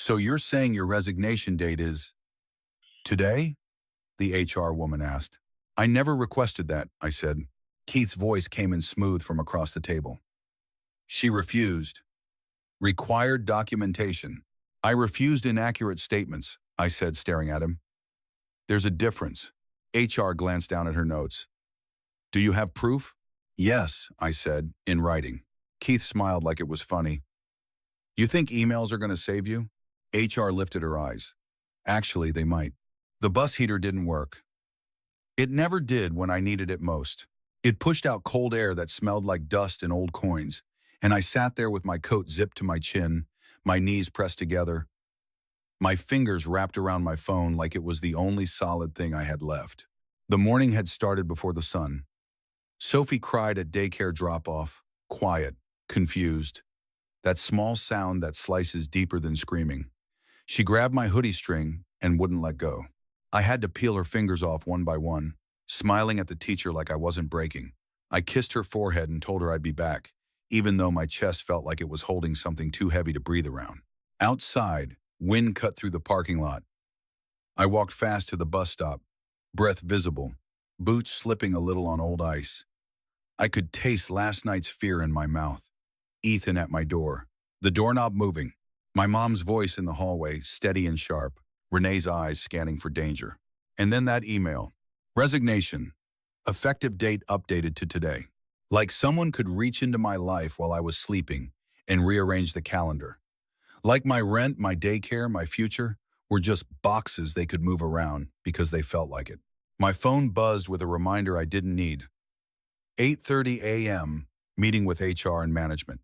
So you're saying your resignation date is today? The HR woman asked. I never requested that, I said. Keith's voice came in smooth from across the table. She refused. Required documentation. I refused inaccurate statements, I said, staring at him. There's a difference. HR glanced down at her notes. Do you have proof? Yes, I said, in writing. Keith smiled like it was funny. You think emails are going to save you? HR lifted her eyes. Actually, they might. The bus heater didn't work. It never did when I needed it most. It pushed out cold air that smelled like dust and old coins, and I sat there with my coat zipped to my chin, my knees pressed together, my fingers wrapped around my phone like it was the only solid thing I had left. The morning had started before the sun. Sophie cried at daycare drop-off, quiet, confused. That small sound that slices deeper than screaming. She grabbed my hoodie string and wouldn't let go. I had to peel her fingers off one by one, smiling at the teacher like I wasn't breaking. I kissed her forehead and told her I'd be back, even though my chest felt like it was holding something too heavy to breathe around. Outside, wind cut through the parking lot. I walked fast to the bus stop, breath visible, boots slipping a little on old ice. I could taste last night's fear in my mouth. Ethan at my door, the doorknob moving, my mom's voice in the hallway, steady and sharp, Renee's eyes scanning for danger. And then that email. Resignation. Effective date updated to today. Like someone could reach into my life while I was sleeping and rearrange the calendar. Like my rent, my daycare, my future were just boxes they could move around because they felt like it. My phone buzzed with a reminder I didn't need. 8:30 a.m., meeting with HR and management.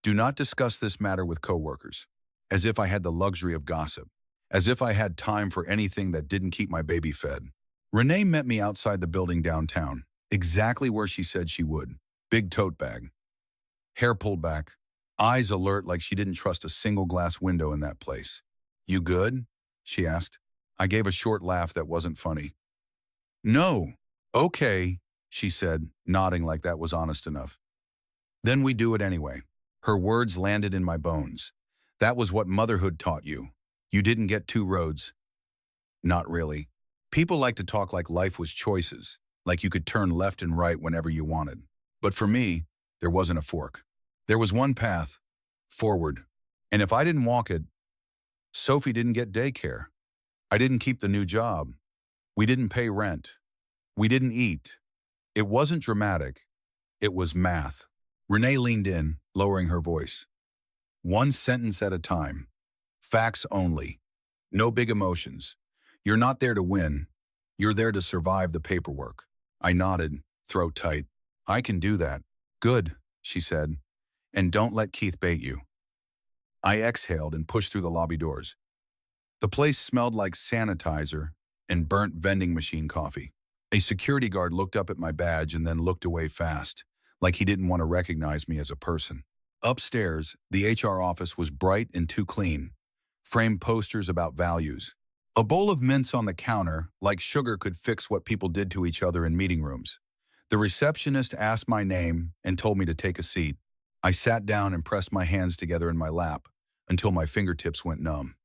Do not discuss this matter with coworkers. As if I had the luxury of gossip. As if I had time for anything that didn't keep my baby fed. Renee met me outside the building downtown, exactly where she said she would. Big tote bag. Hair pulled back. Eyes alert like she didn't trust a single glass window in that place. You good? She asked. I gave a short laugh that wasn't funny. No. Okay, she said, nodding like that was honest enough. Then we do it anyway. Her words landed in my bones. That was what motherhood taught you. You didn't get two roads. Not really. People like to talk like life was choices, like you could turn left and right whenever you wanted. But for me, there wasn't a fork. There was one path, forward. And if I didn't walk it, Sophie didn't get daycare. I didn't keep the new job. We didn't pay rent. We didn't eat. It wasn't dramatic. It was math. Renee leaned in, lowering her voice. One sentence at a time. Facts only. No big emotions. You're not there to win. You're there to survive the paperwork. I nodded, throat tight. I can do that. Good, she said. And don't let Keith bait you. I exhaled and pushed through the lobby doors. The place smelled like sanitizer and burnt vending machine coffee. A security guard looked up at my badge and then looked away fast, like he didn't want to recognize me as a person. Upstairs, the HR office was bright and too clean. Framed posters about values. A bowl of mints on the counter, like sugar could fix what people did to each other in meeting rooms. The receptionist asked my name and told me to take a seat. I sat down and pressed my hands together in my lap until my fingertips went numb.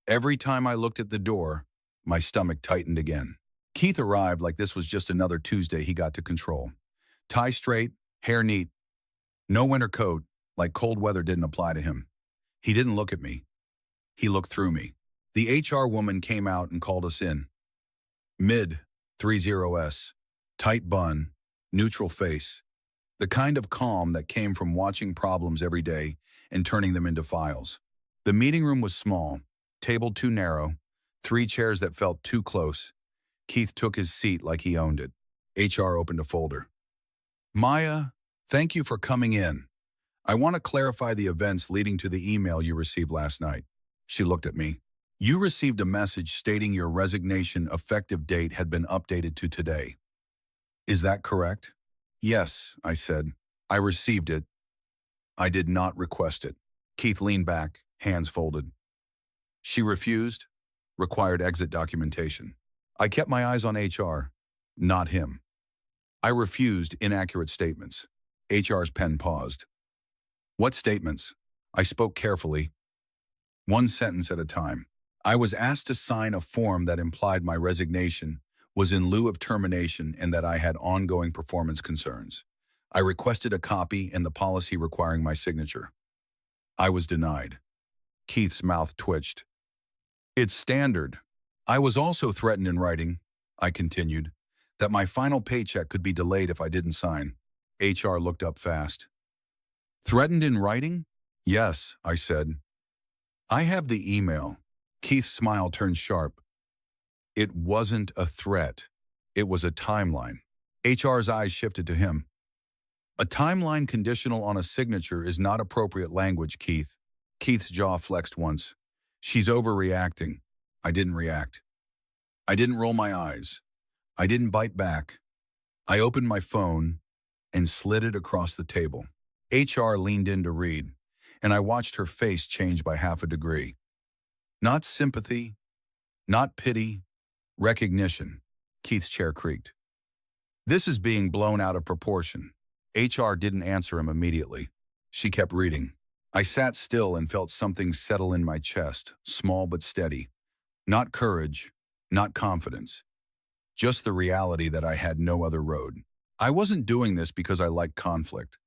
Every time I looked at the door, my stomach tightened again. Keith arrived like this was just another Tuesday he got to control. Tie straight, hair neat. No winter coat, like cold weather didn't apply to him. He didn't look at me. He looked through me. The HR woman came out and called us in. Mid, 30S, tight bun, neutral face. The kind of calm that came from watching problems every day and turning them into files. The meeting room was small, table too narrow, 3 chairs that felt too close. Keith took his seat like he owned it. HR opened a folder. Maya, thank you for coming in. I want to clarify the events leading to the email you received last night. She looked at me. You received a message stating your resignation effective date had been updated to today. Is that correct? Yes, I said. I received it. I did not request it. Keith leaned back, hands folded. She refused, required exit documentation. I kept my eyes on HR, not him. I refused inaccurate statements. HR's pen paused. What statements? I spoke carefully. one sentence at a time. I was asked to sign a form that implied my resignation was in lieu of termination and that I had ongoing performance concerns. I requested a copy and the policy requiring my signature. I was denied. Keith's mouth twitched. It's standard. I was also threatened in writing, I continued, that my final paycheck could be delayed if I didn't sign. HR looked up fast. Threatened in writing? Yes, I said. I have the email. Keith's smile turned sharp. It wasn't a threat. It was a timeline. HR's eyes shifted to him. A timeline conditional on a signature is not appropriate language, Keith. Keith's jaw flexed once. She's overreacting. I didn't react. I didn't roll my eyes. I didn't bite back. I opened my phone and slid it across the table. HR leaned in to read, and I watched her face change by half a degree. Not sympathy, not pity, recognition. Keith's chair creaked. This is being blown out of proportion. HR didn't answer him immediately. She kept reading. I sat still and felt something settle in my chest, small but steady. Not courage, not confidence. Just the reality that I had no other road. I wasn't doing this because I liked conflict.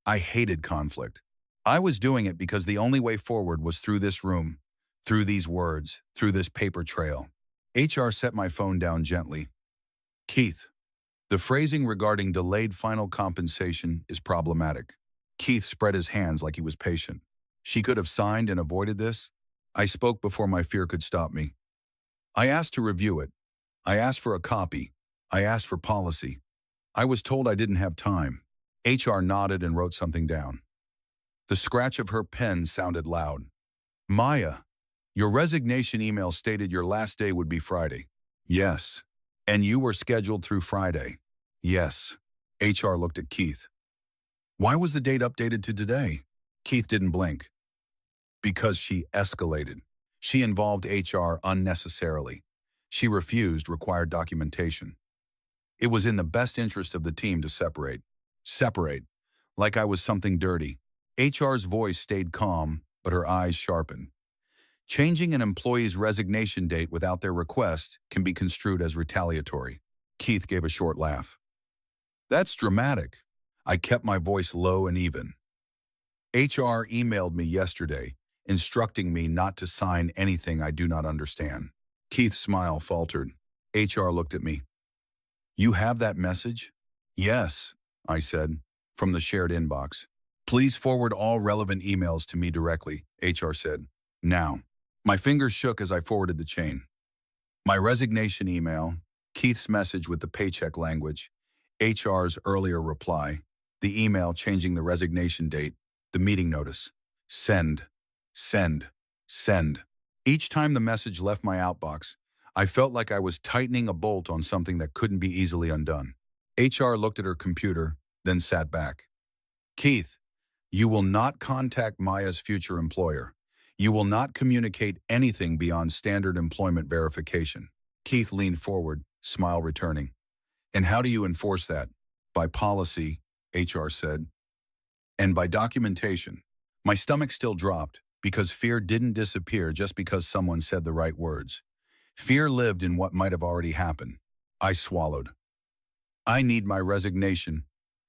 I hated conflict. I was doing it because the only way forward was through this room, through these words, through this paper trail. HR set my phone down gently. Keith, the phrasing regarding delayed final compensation is problematic. Keith spread his hands like he was patient. She could have signed and avoided this. I spoke before my fear could stop me. I asked to review it. I asked for a copy. I asked for policy. I was told I didn't have time. HR nodded and wrote something down. The scratch of her pen sounded loud. Maya, your resignation email stated your last day would be Friday. Yes. And you were scheduled through Friday. Yes. HR looked at Keith. Why was the date updated to today? Keith didn't blink. Because she escalated. She involved HR unnecessarily. She refused required documentation. It was in the best interest of the team to separate. Separate. Like I was something dirty. HR's voice stayed calm, but her eyes sharpened. Changing an employee's resignation date without their request can be construed as retaliatory. Keith gave a short laugh. That's dramatic. I kept my voice low and even. HR emailed me yesterday, instructing me not to sign anything I do not understand. Keith's smile faltered. HR looked at me. You have that message? Yes, I said, from the shared inbox. Please forward all relevant emails to me directly, HR said. Now. My fingers shook as I forwarded the chain. My resignation email, Keith's message with the paycheck language, HR's earlier reply, the email changing the resignation date, the meeting notice. Send, send, send. Each time the message left my outbox, I felt like I was tightening a bolt on something that couldn't be easily undone. HR looked at her computer, then sat back. Keith, you will not contact Maya's future employer. You will not communicate anything beyond standard employment verification. Keith leaned forward, smile returning. And how do you enforce that? By policy, HR said. And by documentation. My stomach still dropped because fear didn't disappear just because someone said the right words. Fear lived in what might have already happened. I swallowed. I need my resignation.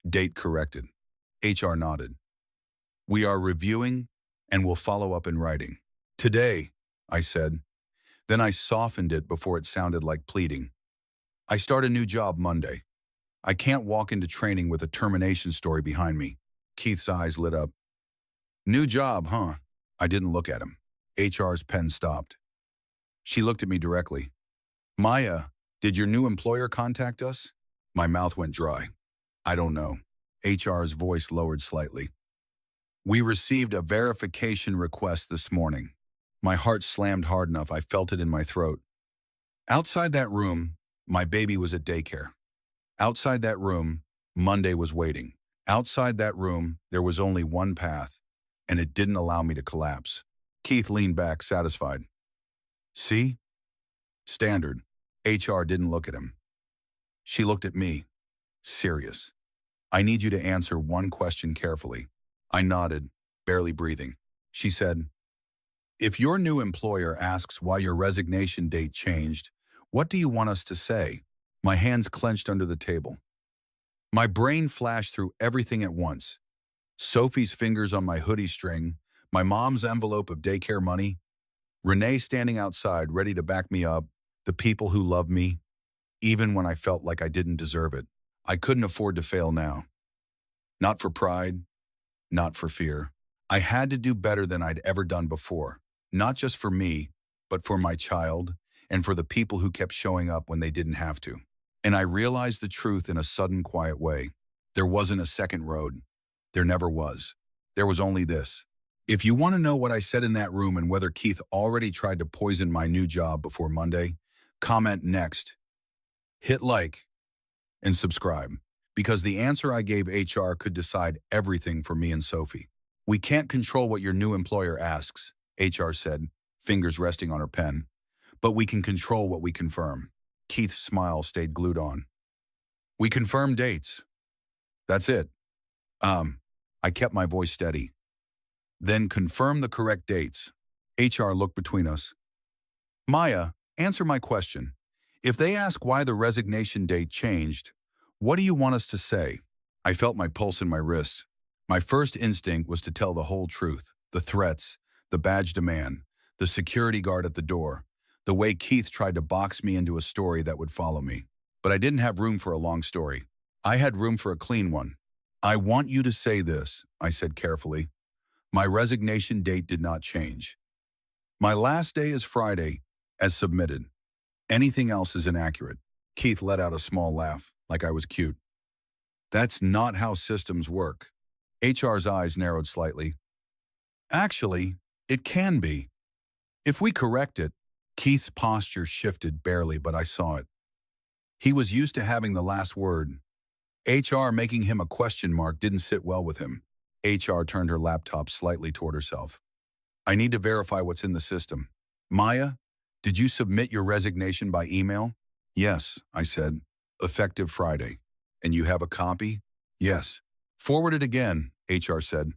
Date corrected. HR nodded. We are reviewing and will follow up in writing. Today, I said. Then I softened it before it sounded like pleading. I start a new job Monday. I can't walk into training with a termination story behind me. Keith's eyes lit up. New job, huh? I didn't look at him. HR's pen stopped. She looked at me directly. Maya, did your new employer contact us? My mouth went dry. I don't know. HR's voice lowered slightly. We received a verification request this morning. My heart slammed hard enough I felt it in my throat. Outside that room, my baby was at daycare. Outside that room, Monday was waiting. Outside that room, there was only one path, and it didn't allow me to collapse. Keith leaned back, satisfied. See? Standard. HR didn't look at him. She looked at me, serious. I need you to answer one question carefully. I nodded, barely breathing. She said, If your new employer asks why your resignation date changed, what do you want us to say? My hands clenched under the table. My brain flashed through everything at once. Sophie's fingers on my hoodie string, my mom's envelope of daycare money, Renee standing outside ready to back me up, the people who loved me, even when I felt like I didn't deserve it. I couldn't afford to fail now. Not for pride, not for fear. I had to do better than I'd ever done before, not just for me, but for my child and for the people who kept showing up when they didn't have to. And I realized the truth in a sudden, quiet way. There wasn't a second road. There never was. There was only this. If you want to know what I said in that room and whether Keith already tried to poison my new job before Monday, comment next, hit like, and subscribe. Because the answer I gave HR could decide everything for me and Sophie. We can't control what your new employer asks, HR said, fingers resting on her pen. But we can control what we confirm. Keith's smile stayed glued on. We confirm dates. That's it. I kept my voice steady. Then confirm the correct dates. HR looked between us. Maya, answer my question. If they ask why the resignation date changed, what do you want us to say? I felt my pulse in my wrists. My first instinct was to tell the whole truth. The threats, the badge demand, the security guard at the door, the way Keith tried to box me into a story that would follow me. But I didn't have room for a long story. I had room for a clean one. I want you to say this, I said carefully. My resignation date did not change. My last day is Friday, as submitted. Anything else is inaccurate. Keith let out a small laugh, like I was cute. That's not how systems work. HR's eyes narrowed slightly. Actually, it can be. If we correct it, Keith's posture shifted barely, but I saw it. He was used to having the last word. HR making him a question mark didn't sit well with him. HR turned her laptop slightly toward herself. I need to verify what's in the system. Maya, did you submit your resignation by email? Yes, I said. Effective Friday. And you have a copy? Yes. Forward it again, HR said,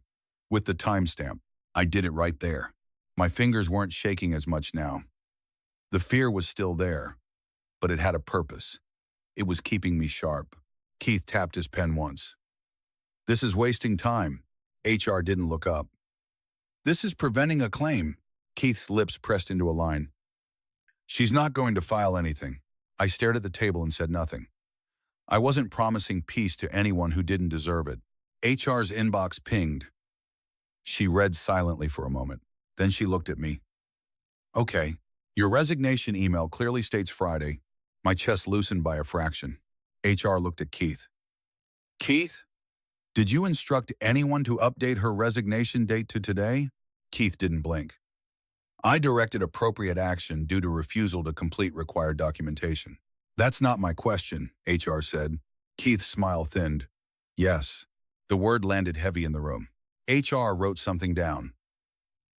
with the timestamp. I did it right there. My fingers weren't shaking as much now. The fear was still there, but it had a purpose. It was keeping me sharp. Keith tapped his pen once. This is wasting time. HR didn't look up. This is preventing a claim. Keith's lips pressed into a line. She's not going to file anything. I stared at the table and said nothing. I wasn't promising peace to anyone who didn't deserve it. HR's inbox pinged. She read silently for a moment. Then she looked at me. Okay, your resignation email clearly states Friday. My chest loosened by a fraction. HR looked at Keith. Keith, did you instruct anyone to update her resignation date to today? Keith didn't blink. I directed appropriate action due to refusal to complete required documentation. That's not my question, HR said. Keith's smile thinned. Yes. The word landed heavy in the room. HR wrote something down.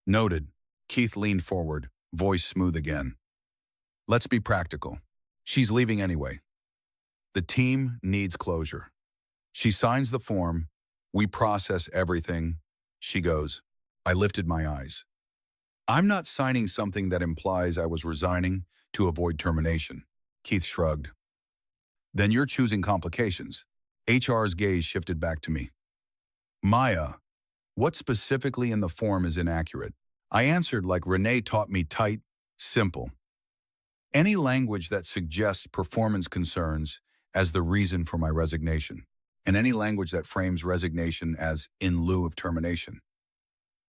Noted. Keith leaned forward, voice smooth again. Let's be practical. She's leaving anyway. The team needs closure. She signs the form. We process everything. She goes. I lifted my eyes. I'm not signing something that implies I was resigning to avoid termination. Keith shrugged. Then you're choosing complications. HR's gaze shifted back to me. Maya, what specifically in the form is inaccurate? I answered like Renee taught me, tight, simple. Any language that suggests performance concerns as the reason for my resignation, and any language that frames resignation as in lieu of termination.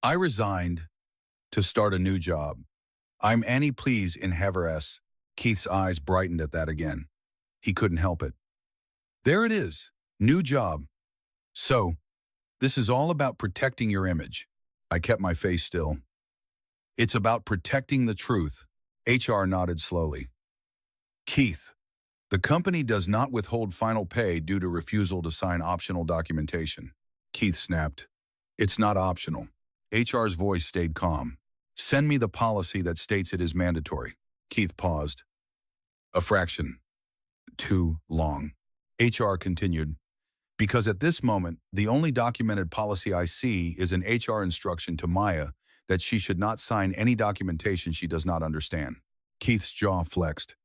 I resigned to start a new job. I'm Annie, please, in Heveres. Keith's eyes brightened at that again. He couldn't help it. There it is. New job. So, this is all about protecting your image. I kept my face still. It's about protecting the truth. HR nodded slowly. Keith, the company does not withhold final pay due to refusal to sign optional documentation. Keith snapped. It's not optional. HR's voice stayed calm. Send me the policy that states it is mandatory. Keith paused. A fraction. Too long. HR continued. Because at this moment, the only documented policy I see is an HR instruction to Maya that she should not sign any documentation she does not understand. Keith's jaw flexed.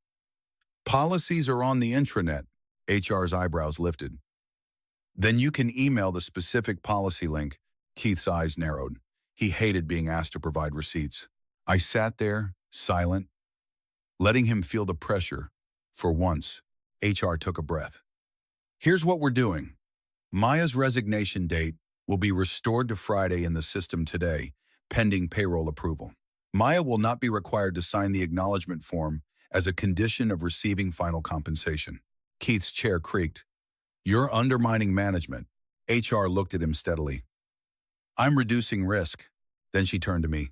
Policies are on the intranet. HR's eyebrows lifted. Then you can email the specific policy link. Keith's eyes narrowed. He hated being asked to provide receipts. I sat there, silent, letting him feel the pressure. For once, HR took a breath. Here's what we're doing. Maya's resignation date will be restored to Friday in the system today, pending payroll approval. Maya will not be required to sign the acknowledgement form as a condition of receiving final compensation. Keith's chair creaked. You're undermining management. HR looked at him steadily. I'm reducing risk. Then she turned to me.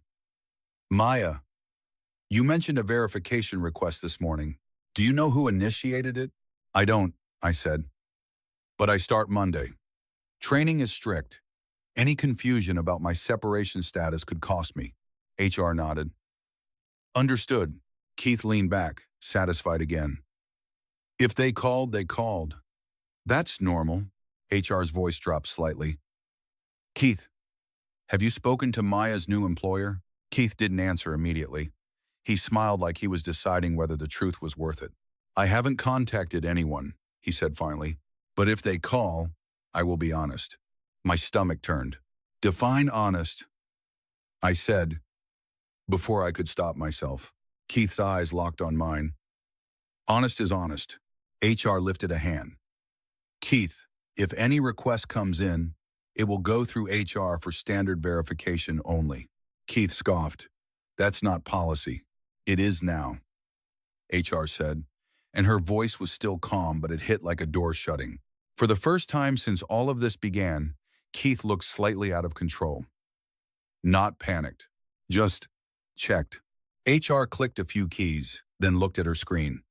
Maya, you mentioned a verification request this morning. Do you know who initiated it? I don't, I said. But I start Monday. Training is strict. Any confusion about my separation status could cost me. HR nodded. Understood. Keith leaned back, satisfied again. If they called, they called. That's normal. HR's voice dropped slightly. Keith, have you spoken to Maya's new employer? Keith didn't answer immediately. He smiled like he was deciding whether the truth was worth it. I haven't contacted anyone, he said finally. But if they call, I will be honest. My stomach turned. Define honest, I said, before I could stop myself. Keith's eyes locked on mine. Honest is honest. HR lifted a hand. Keith, if any request comes in, it will go through HR for standard verification only. Keith scoffed. That's not policy. It is now, HR said, and her voice was still calm, but it hit like a door shutting. For the first time since all of this began, Keith looked slightly out of control. Not panicked, just checked. HR clicked a few keys, then looked at her screen.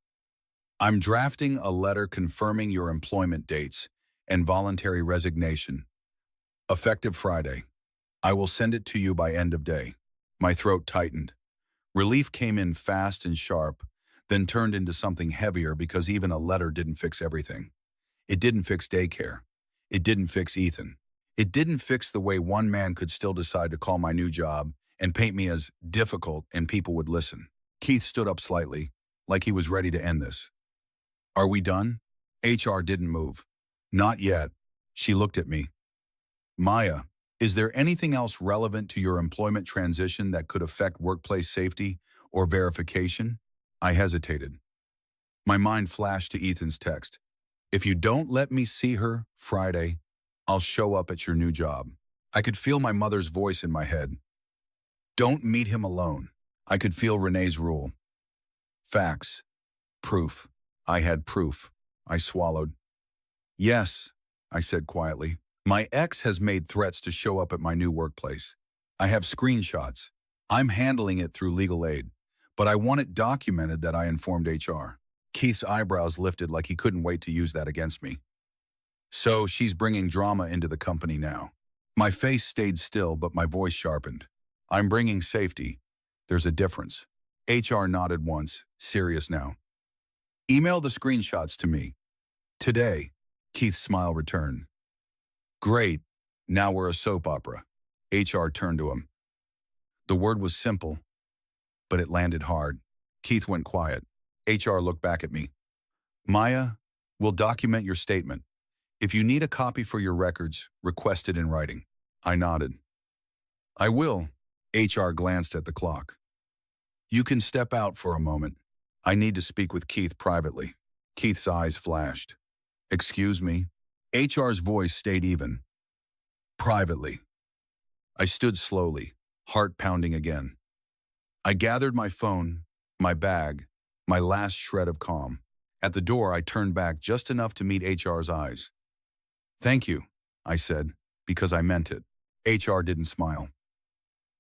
I'm drafting a letter confirming your employment dates and voluntary resignation. Effective Friday. I will send it to you by end of day. My throat tightened. Relief came in fast and sharp, then turned into something heavier because even a letter didn't fix everything. It didn't fix daycare. It didn't fix Ethan. It didn't fix the way one man could still decide to call my new job and paint me as difficult and people would listen. Keith stood up slightly, like he was ready to end this. Are we done? HR didn't move. Not yet. She looked at me. Maya, is there anything else relevant to your employment transition that could affect workplace safety or verification? I hesitated. My mind flashed to Ethan's text. If you don't let me see her Friday, I'll show up at your new job. I could feel my mother's voice in my head. Don't meet him alone. I could feel Renee's rule. Facts. Proof. I had proof. I swallowed. Yes, I said quietly. My ex has made threats to show up at my new workplace. I have screenshots. I'm handling it through legal aid, but I want it documented that I informed HR. Keith's eyebrows lifted like he couldn't wait to use that against me. So she's bringing drama into the company now. My face stayed still, but my voice sharpened. I'm bringing safety. There's a difference. HR nodded once, serious now. Email the screenshots to me. Today. Keith's smile returned. Great. Now we're a soap opera. HR turned to him. The word was simple, but it landed hard. Keith went quiet. HR looked back at me. Maya, we'll document your statement. If you need a copy for your records, request it in writing. I nodded. I will. HR glanced at the clock. You can step out for a moment. I need to speak with Keith privately. Keith's eyes flashed. Excuse me. HR's voice stayed even. Privately. I stood slowly, heart pounding again. I gathered my phone, my bag, my last shred of calm. At the door, I turned back just enough to meet HR's eyes. Thank you, I said, because I meant it. HR didn't smile.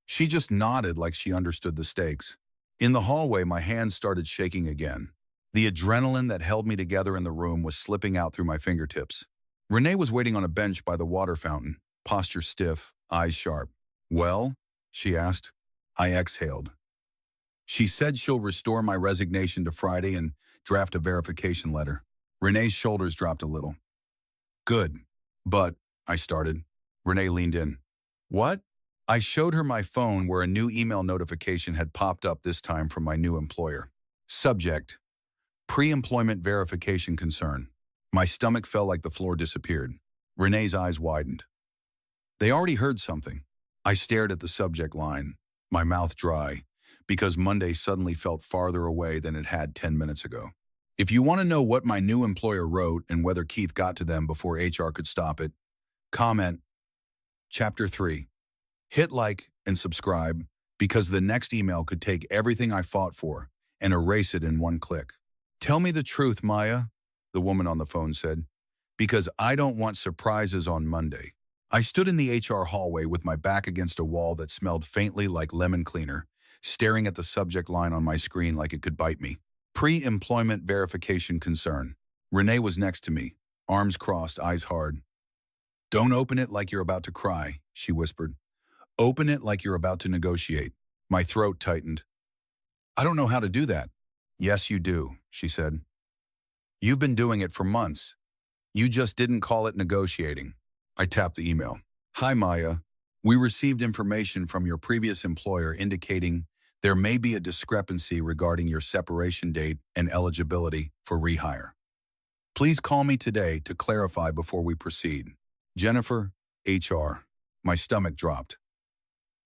She just nodded like she understood the stakes. In the hallway, my hands started shaking again. The adrenaline that held me together in the room was slipping out through my fingertips. Renee was waiting on a bench by the water fountain, posture stiff, eyes sharp. Well? She asked. I exhaled. She said she'll restore my resignation to Friday and draft a verification letter. Renee's shoulders dropped a little. Good. But, I started. Renee leaned in. What? I showed her my phone where a new email notification had popped up, this time from my new employer. Subject: pre-employment verification concern. My stomach felt like the floor disappeared. Renee's eyes widened. They already heard something. I stared at the subject line, my mouth dry, because Monday suddenly felt farther away than it had 10 minutes ago. If you want to know what my new employer wrote and whether Keith got to them before HR could stop it, comment Chapter 3. Hit like and subscribe, because the next email could take everything I fought for and erase it in one click. Tell me the truth, Maya, the woman on the phone said, because I don't want surprises on Monday. I stood in the HR hallway with my back against a wall that smelled faintly like lemon cleaner, staring at the subject line on my screen like it could bite me. Pre-employment verification concern. Renee was next to me, arms crossed, eyes hard. Don't open it like you're about to cry, she whispered. Open it like you're about to negotiate. My throat tightened. I don't know how to do that. Yes, you do, she said. You've been doing it for months. You just didn't call it negotiating. I tapped the email. Hi, Maya. We received information from your previous employer indicating there may be a discrepancy regarding your separation date and eligibility for rehire. Please call me today to clarify before we proceed. Jennifer, HR. My stomach dropped.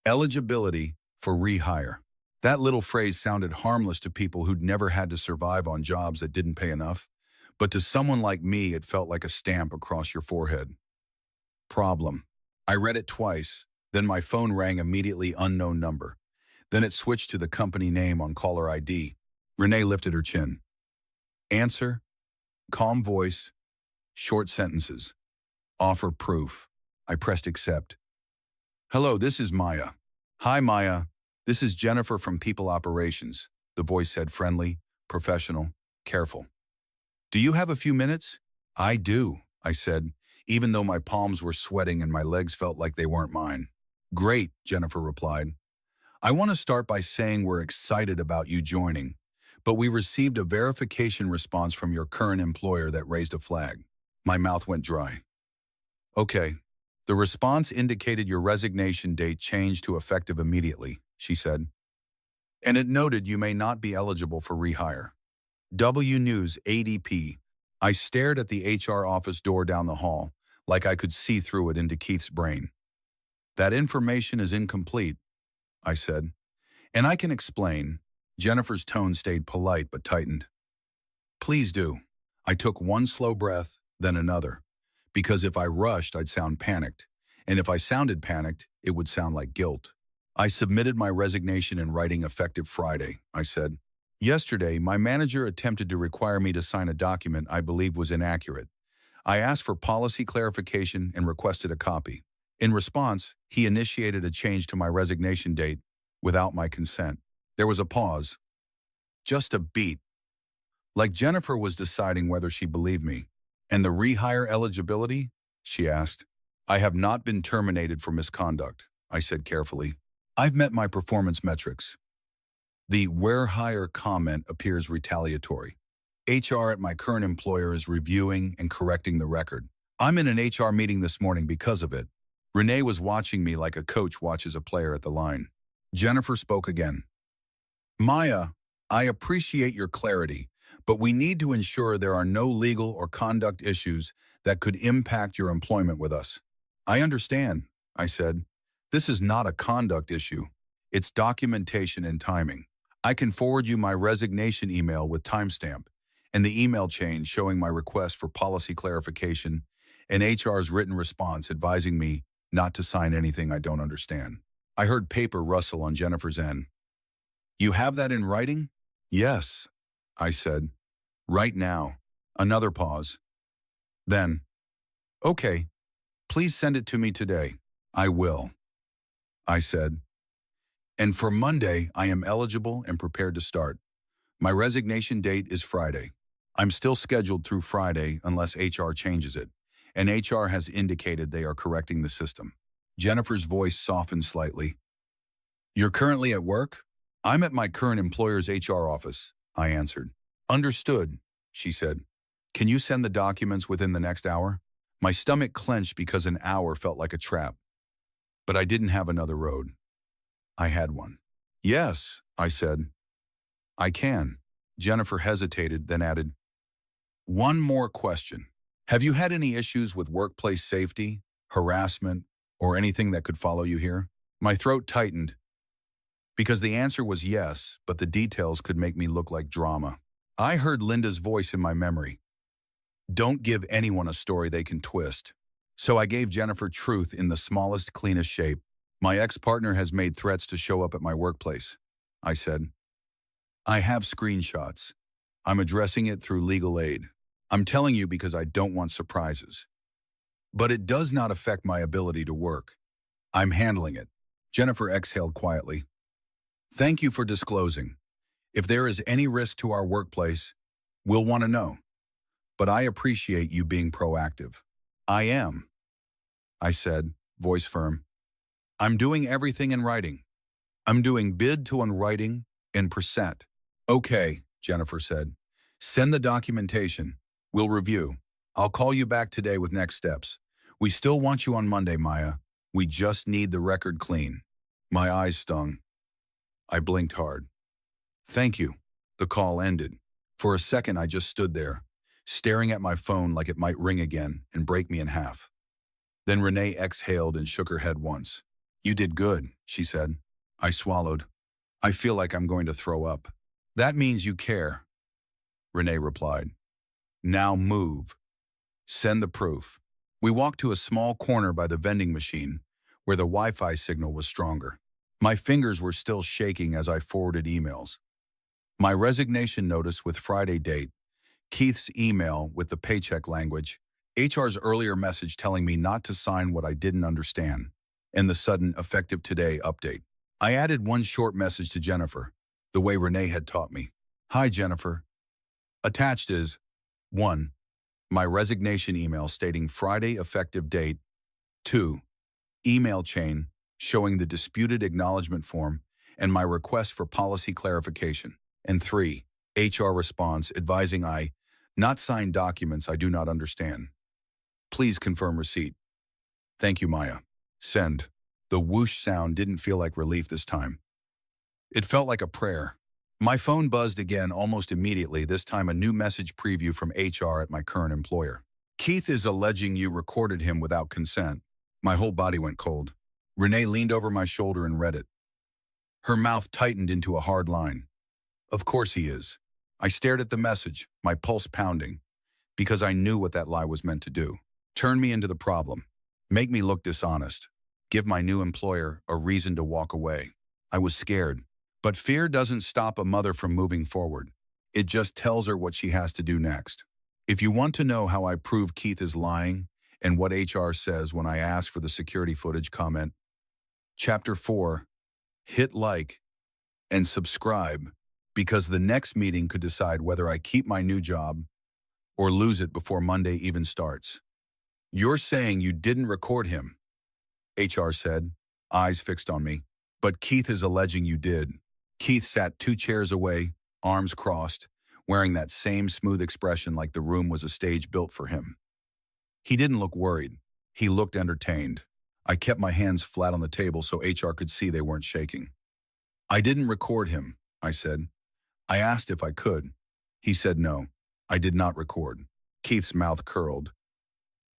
Eligibility for rehire. That little phrase sounded harmless to people who'd never had to survive on jobs that didn't pay enough, but to someone like me, it felt like a stamp across your forehead. Problem. I read it twice, then my phone rang immediately, unknown number. Then it switched to the company name on caller ID. Renee lifted her chin. Answer, calm voice, short sentences. Offer proof. I pressed accept. Hello, this is Maya. Hi, Maya. This is Jennifer from People Operations. The voice said, friendly, professional, careful. Do you have a few minutes? I do, I said, even though my palms were sweating and my legs felt like they weren't mine. Great, Jennifer replied. I want to start by saying we're excited about you joining, but we received a verification response from your current employer that raised a flag. My mouth went dry. Okay. The response indicated your resignation date changed to effective immediately, she said. And it noted you may not be eligible for rehire. W News ADP. I stared at the HR office door down the hall, like I could see through it into Keith's brain. That information is incomplete, I said. And I can explain. Jennifer's tone stayed polite but tightened. Please do. I took one slow breath, then another. Because if I rushed, I'd sound panicked. And if I sounded panicked, it would sound like guilt. I submitted my resignation in writing effective Friday, I said. Yesterday, my manager attempted to require me to sign a document I believe was inaccurate. I asked for policy clarification and requested a copy. In response, he initiated a change to my resignation date without my consent. There was a pause. Just a beat. Like Jennifer was deciding whether she believed me. And the rehire eligibility? She asked. I have not been terminated for misconduct, I said carefully. I've met my performance metrics. The where hire comment appears retaliatory. HR at my current employer is reviewing and correcting the record. I'm in an HR meeting this morning because of it. Renee was watching me like a coach watches a player at the line. Jennifer spoke again. Maya, I appreciate your clarity, but we need to ensure there are no legal or conduct issues that could impact your employment with us. I understand, I said. This is not a conduct issue. It's documentation and timing. I can forward you my resignation email with timestamp and the email chain showing my request for policy clarification and HR's written response advising me not to sign anything I don't understand. I heard paper rustle on Jennifer's end. You have that in writing? Yes, I said. Right now. Another pause. Then, okay, please send it to me today. I will, I said. And for Monday, I am eligible and prepared to start. My resignation date is Friday. I'm still scheduled through Friday unless HR changes it, and HR has indicated they are correcting the system. Jennifer's voice softened slightly. You're currently at work? I'm at my current employer's HR office, I answered. Understood, she said. Can you send the documents within the next hour? My stomach clenched because an hour felt like a trap. But I didn't have another road. I had one. Yes, I said. I can. Jennifer hesitated, then added, one more question. Have you had any issues with workplace safety, harassment, or anything that could follow you here? My throat tightened because the answer was yes, but the details could make me look like drama. I heard Linda's voice in my memory. Don't give anyone a story they can twist. So I gave Jennifer truth in the smallest, cleanest shape. My ex-partner has made threats to show up at my workplace, I said. I have screenshots. I'm addressing it through legal aid. I'm telling you because I don't want surprises. But it does not affect my ability to work. I'm handling it. Jennifer exhaled quietly. Thank you for disclosing. If there is any risk to our workplace, we'll want to know. But I appreciate you being proactive. I am, I said, voice firm. I'm doing everything in writing. I'm doing bid to in writing in percent. Okay, Jennifer said. Send the documentation. We'll review. I'll call you back today with next steps. We still want you on Monday, Maya. We just need the record clean. My eyes stung. I blinked hard. Thank you. The call ended. For a second, I just stood there, staring at my phone like it might ring again and break me in half. Then Renee exhaled and shook her head once. You did good, she said. I swallowed. I feel like I'm going to throw up. That means you care, Renee replied. Now move. Send the proof. We walked to a small corner by the vending machine where the Wi-Fi signal was stronger. My fingers were still shaking as I forwarded emails. My resignation notice with Friday date, Keith's email with the paycheck language, HR's earlier message telling me not to sign what I didn't understand, and the sudden effective today update. I added one short message to Jennifer, the way Renee had taught me. Hi, Jennifer. Attached is 1. My resignation email stating Friday effective date. 2. Email chain showing the disputed acknowledgement form and my request for policy clarification. And 3. HR response advising I not sign documents I do not understand. Please confirm receipt. Thank you, Maya. Send. The whoosh sound didn't feel like relief this time. It felt like a prayer. My phone buzzed again almost immediately, this time a new message preview from HR at my current employer. Keith is alleging you recorded him without consent. My whole body went cold. Renee leaned over my shoulder and read it. Her mouth tightened into a hard line. Of course he is. I stared at the message, my pulse pounding, because I knew what that lie was meant to do. Turn me into the problem. Make me look dishonest. Give my new employer a reason to walk away. I was scared. But fear doesn't stop a mother from moving forward. It just tells her what she has to do next. If you want to know how I prove Keith is lying and what HR says when I ask for the security footage, comment Chapter 4, hit like and subscribe, because the next meeting could decide whether I keep my new job or lose it before Monday even starts. You're saying you didn't record him, HR said, eyes fixed on me. But Keith is alleging you did. Keith sat 2 chairs away, arms crossed, wearing that same smooth expression like the room was a stage built for him. He didn't look worried. He looked entertained. I kept my hands flat on the table so HR could see they weren't shaking. I didn't record him, I said. I asked if I could. He said no. I did not record. Keith's mouth curled.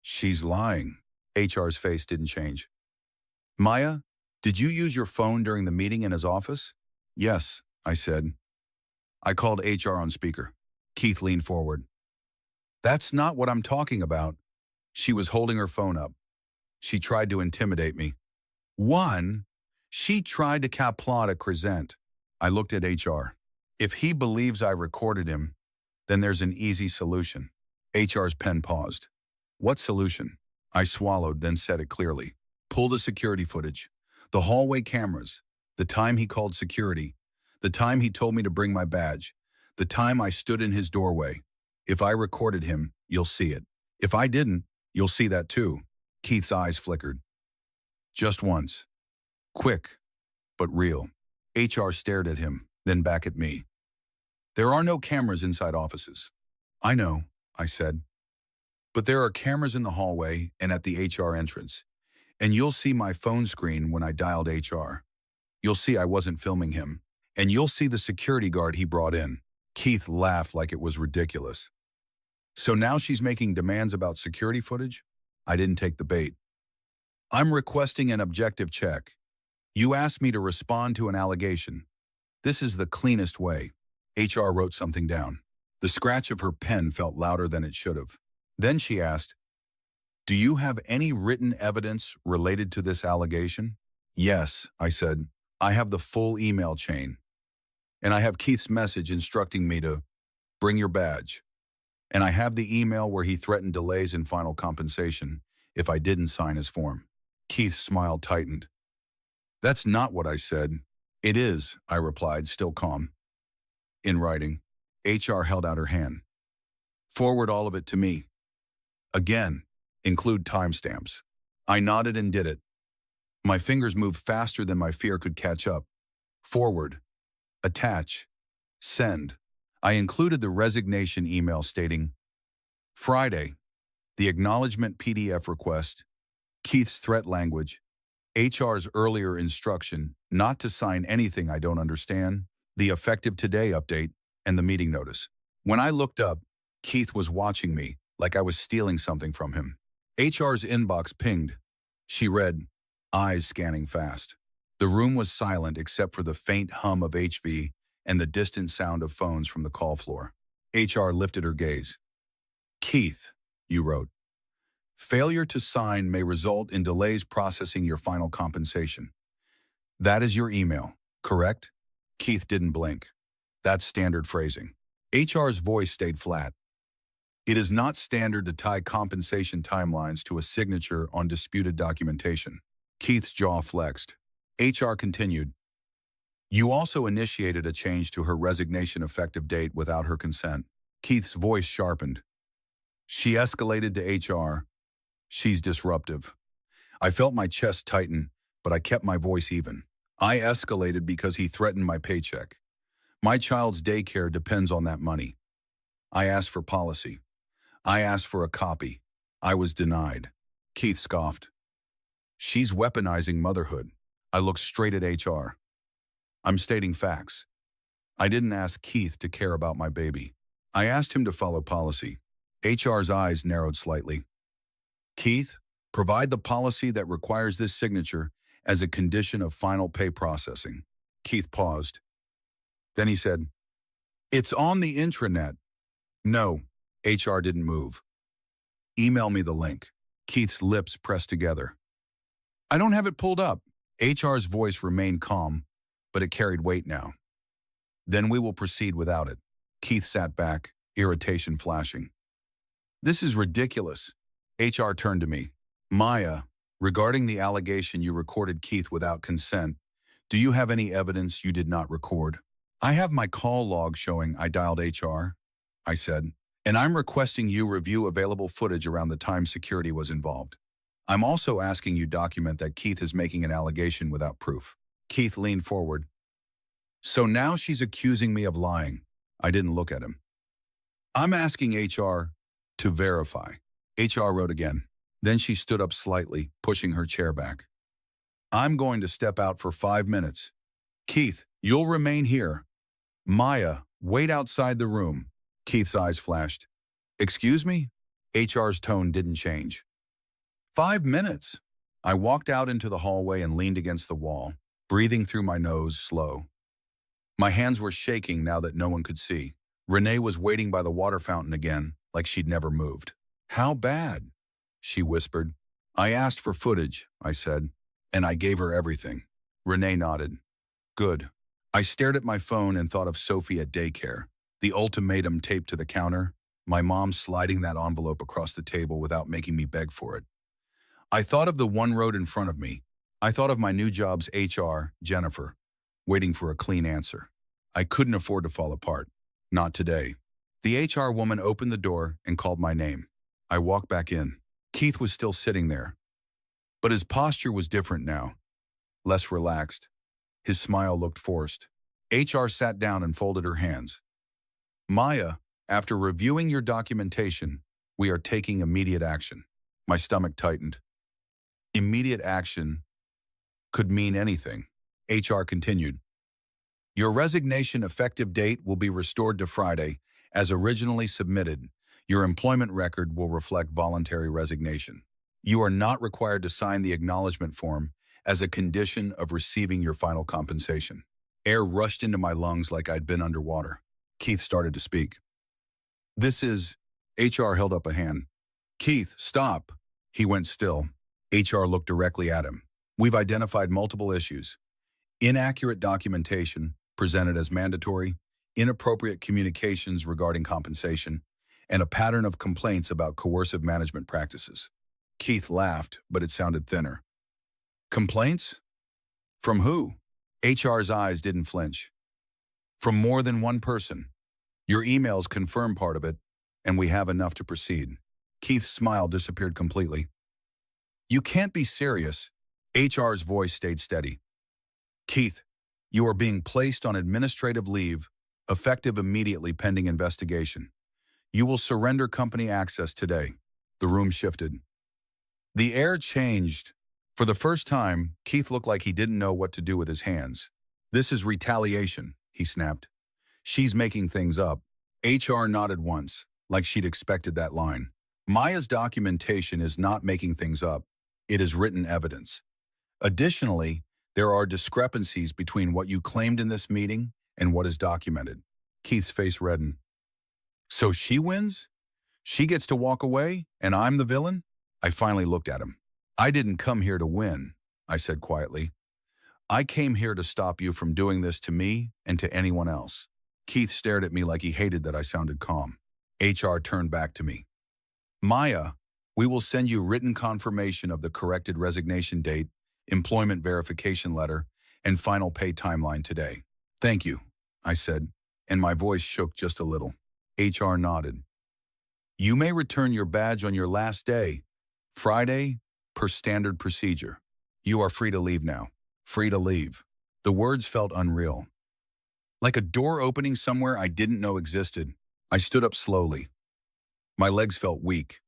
She's lying. HR's face didn't change. Maya, did you use your phone during the meeting in his office? Yes, I said. I called HR on speaker. Keith leaned forward. That's not what I'm talking about. She was holding her phone up. She tried to intimidate me. 1, she tried to plot a crescent. I looked at HR. If he believes I recorded him, then there's an easy solution. HR's pen paused. What solution? I swallowed, then said it clearly. Pull the security footage. The hallway cameras. The time he called security. The time he told me to bring my badge. The time I stood in his doorway. If I recorded him, you'll see it. If I didn't, you'll see that too. Keith's eyes flickered. Just once. Quick, but real. HR stared at him, then back at me. There are no cameras inside offices. I know, I said. But there are cameras in the hallway and at the HR entrance. And you'll see my phone screen when I dialed HR. You'll see I wasn't filming him. And you'll see the security guard he brought in. Keith laughed like it was ridiculous. So now she's making demands about security footage? I didn't take the bait. I'm requesting an objective check. You asked me to respond to an allegation. This is the cleanest way. HR wrote something down. The scratch of her pen felt louder than it should have. Then she asked, "Do you have any written evidence related to this allegation?" "Yes," I said. "I have the full email chain. And I have Keith's message instructing me to bring your badge. And I have the email where he threatened delays in final compensation if I didn't sign his form." Keith's smile tightened. "That's not what I said." "It is," I replied, still calm. "In writing." HR held out her hand. "Forward all of it to me. Again, include timestamps." I nodded and did it. My fingers moved faster than my fear could catch up. Forward. Attach. Send. I included the resignation email stating, "Friday, the acknowledgement PDF request, Keith's threat language, HR's earlier instruction not to sign anything I don't understand, the effective today update, and the meeting notice." When I looked up, Keith was watching me like I was stealing something from him. HR's inbox pinged. She read, eyes scanning fast. The room was silent except for the faint hum of HV and the distant sound of phones from the call floor. HR lifted her gaze. "Keith," you wrote, "failure to sign may result in delays processing your final compensation. That is your email, correct?" Keith didn't blink. "That's standard phrasing." HR's voice stayed flat. "It is not standard to tie compensation timelines to a signature on disputed documentation." Keith's jaw flexed. HR continued, "You also initiated a change to her resignation effective date without her consent." Keith's voice sharpened. "She escalated to HR. She's disruptive." I felt my chest tighten, but I kept my voice even. "I escalated because he threatened my paycheck. My child's daycare depends on that money. I asked for policy. I asked for a copy. I was denied." Keith scoffed. "She's weaponizing motherhood." I looked straight at HR. "I'm stating facts. I didn't ask Keith to care about my baby. I asked him to follow policy." HR's eyes narrowed slightly. "Keith, provide the policy that requires this signature as a condition of final pay processing." Keith paused. Then he said, "It's on the intranet." "No." HR didn't move. "Email me the link." Keith's lips pressed together. "I don't have it pulled up." HR's voice remained calm, but it carried weight now. "Then we will proceed without it." Keith sat back, irritation flashing. "This is ridiculous." HR turned to me. "Maya, regarding the allegation you recorded Keith without consent, do you have any evidence you did not record?" "I have my call log showing I dialed HR," I said, "and I'm requesting you review available footage around the time security was involved. I'm also asking you document that Keith is making an allegation without proof." Keith leaned forward. "So now she's accusing me of lying." I didn't look at him. "I'm asking HR to verify." HR wrote again. Then she stood up slightly, pushing her chair back. "I'm going to step out for 5 minutes. Keith, you'll remain here. Maya, wait outside the room." Keith's eyes flashed. "Excuse me?" HR's tone didn't change. 5 minutes. I walked out into the hallway and leaned against the wall, breathing through my nose, slow. My hands were shaking now that no one could see. Renee was waiting by the water fountain again, like she'd never moved. "How bad?" she whispered. "I asked for footage," I said, "and I gave her everything." Renee nodded. "Good." I stared at my phone and thought of Sophie at daycare, the ultimatum taped to the counter, my mom sliding that envelope across the table without making me beg for it. I thought of the one road in front of me. I thought of my new job's HR, Jennifer, waiting for a clean answer. I couldn't afford to fall apart. Not today. The HR woman opened the door and called my name. I walked back in. Keith was still sitting there. But his posture was different now. Less relaxed. His smile looked forced. HR sat down and folded her hands. "Maya, after reviewing your documentation, we are taking immediate action." My stomach tightened. Immediate action could mean anything. HR continued. Your resignation effective date will be restored to Friday as originally submitted. Your employment record will reflect voluntary resignation. You are not required to sign the acknowledgement form as a condition of receiving your final compensation. Air rushed into my lungs like I'd been underwater. Keith started to speak. This is... HR held up a hand. Keith, stop. He went still. HR looked directly at him. We've identified multiple issues. Inaccurate documentation, presented as mandatory, inappropriate communications regarding compensation, and a pattern of complaints about coercive management practices. Keith laughed, but it sounded thinner. Complaints? From who? HR's eyes didn't flinch. From more than one person. Your emails confirm part of it, and we have enough to proceed. Keith's smile disappeared completely. You can't be serious. HR's voice stayed steady. Keith, you are being placed on administrative leave, effective immediately pending investigation. You will surrender company access today. The room shifted. The air changed. For the first time, Keith looked like he didn't know what to do with his hands. This is retaliation, he snapped. She's making things up. HR nodded once, like she'd expected that line. Maya's documentation is not making things up. It is written evidence. Additionally, there are discrepancies between what you claimed in this meeting and what is documented. Keith's face reddened. So she wins? She gets to walk away, and I'm the villain? I finally looked at him. I didn't come here to win, I said quietly. I came here to stop you from doing this to me and to anyone else. Keith stared at me like he hated that I sounded calm. HR turned back to me. Maya, we will send you written confirmation of the corrected resignation date, employment verification letter, and final pay timeline today. Thank you, I said, and my voice shook just a little. HR nodded. You may return your badge on your last day, Friday, per standard procedure. You are free to leave now. Free to leave. The words felt unreal. Like a door opening somewhere I didn't know existed. I stood up slowly. My legs felt weak.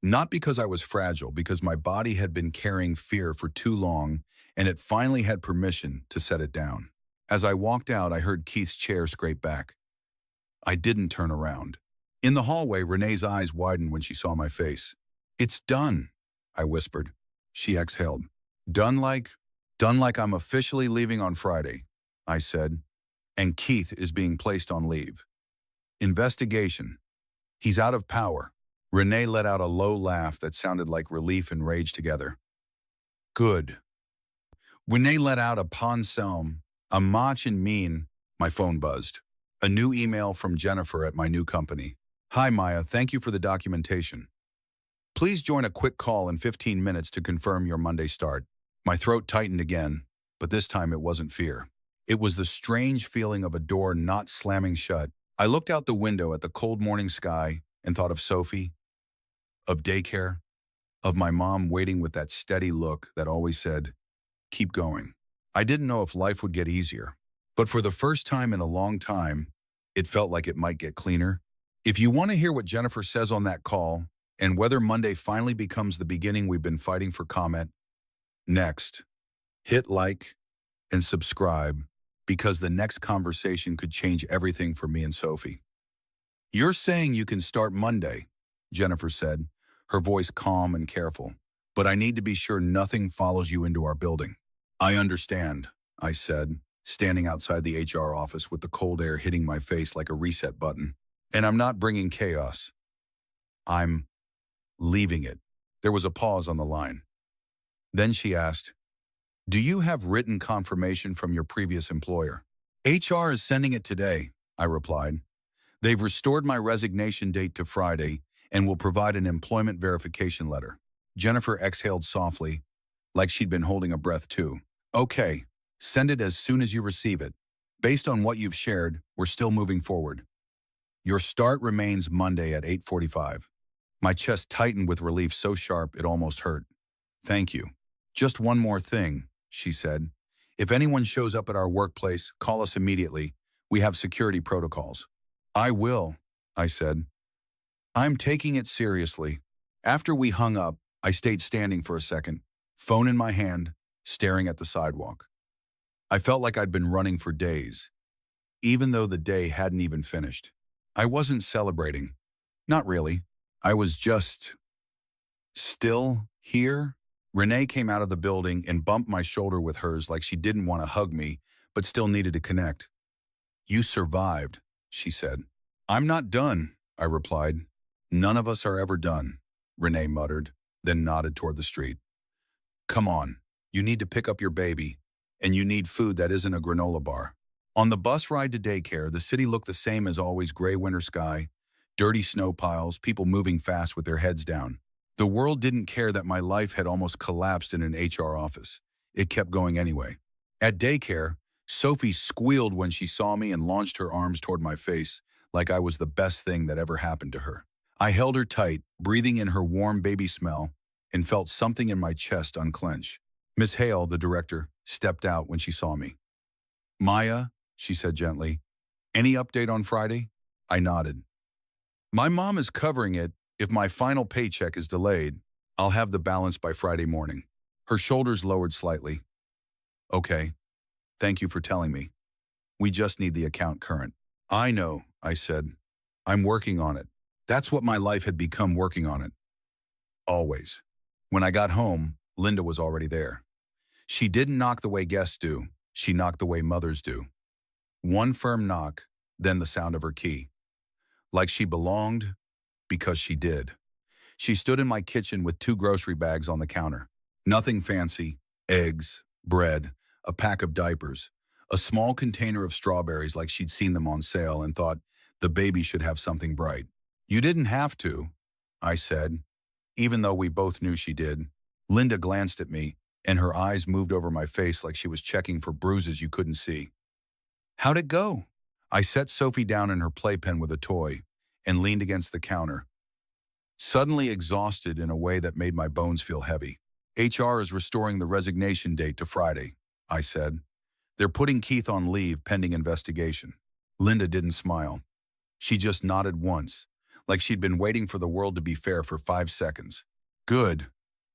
Not because I was fragile, because my body had been carrying fear for too long, and it finally had permission to set it down. As I walked out, I heard Keith's chair scrape back. I didn't turn around. In the hallway, Renee's eyes widened when she saw my face. It's done, I whispered. She exhaled. Done like I'm officially leaving on Friday, I said, and Keith is being placed on leave. Investigation. He's out of power. Renee let out a low laugh that sounded like relief and rage together. Good. Renee let out a ponselm, a mach and mean. My phone buzzed. A new email from Jennifer at my new company. Hi Maya, thank you for the documentation. Please join a quick call in 15 minutes to confirm your Monday start. My throat tightened again, but this time it wasn't fear. It was the strange feeling of a door not slamming shut. I looked out the window at the cold morning sky and thought of Sophie, of daycare, of my mom waiting with that steady look that always said, keep going. I didn't know if life would get easier, but for the first time in a long time, it felt like it might get cleaner. If you want to hear what Jennifer says on that call, and whether Monday finally becomes the beginning we've been fighting for, comment next. Hit like and subscribe, because the next conversation could change everything for me and Sophie. You're saying you can start Monday, Jennifer said, her voice calm and careful, but I need to be sure nothing follows you into our building. I understand, I said, standing outside the HR office with the cold air hitting my face like a reset button. And I'm not bringing chaos. I'm leaving it. There was a pause on the line. Then she asked, do you have written confirmation from your previous employer? HR is sending it today, I replied. They've restored my resignation date to Friday and will provide an employment verification letter. Jennifer exhaled softly, like she'd been holding a breath too. Okay, send it as soon as you receive it. Based on what you've shared, we're still moving forward. Your start remains Monday at 8:45. My chest tightened with relief so sharp it almost hurt. Thank you. Just one more thing, she said. If anyone shows up at our workplace, call us immediately. We have security protocols. I will, I said. I'm taking it seriously. After we hung up, I stayed standing for a second, phone in my hand, staring at the sidewalk. I felt like I'd been running for days, even though the day hadn't even finished. I wasn't celebrating. Not really. I was just still here. Renee came out of the building and bumped my shoulder with hers like she didn't want to hug me, but still needed to connect. You survived, she said. I'm not done, I replied. None of us are ever done, Renee muttered, then nodded toward the street. Come on, you need to pick up your baby, and you need food that isn't a granola bar. On the bus ride to daycare, the city looked the same as always: gray winter sky, dirty snow piles, people moving fast with their heads down. The world didn't care that my life had almost collapsed in an HR office. It kept going anyway. At daycare, Sophie squealed when she saw me and launched her arms toward my face like I was the best thing that ever happened to her. I held her tight, breathing in her warm baby smell, and felt something in my chest unclench. Miss Hale, the director, stepped out when she saw me. Maya, she said gently, any update on Friday? I nodded. My mom is covering it. If my final paycheck is delayed, I'll have the balance by Friday morning. Her shoulders lowered slightly. Okay, thank you for telling me. We just need the account current. I know, I said. I'm working on it. That's what my life had become, working on it. Always. When I got home, Linda was already there. She didn't knock the way guests do. She knocked the way mothers do. One firm knock, then the sound of her key. Like she belonged, because she did. She stood in my kitchen with 2 grocery bags on the counter. Nothing fancy: eggs, bread, a pack of diapers, a small container of strawberries like she'd seen them on sale and thought the baby should have something bright. You didn't have to, I said, even though we both knew she did. Linda glanced at me, and her eyes moved over my face like she was checking for bruises you couldn't see. How'd it go? I set Sophie down in her playpen with a toy and leaned against the counter, suddenly exhausted in a way that made my bones feel heavy. HR is restoring the resignation date to Friday, I said. They're putting Keith on leave pending investigation. Linda didn't smile. She just nodded once, like she'd been waiting for the world to be fair for 5 seconds. Good,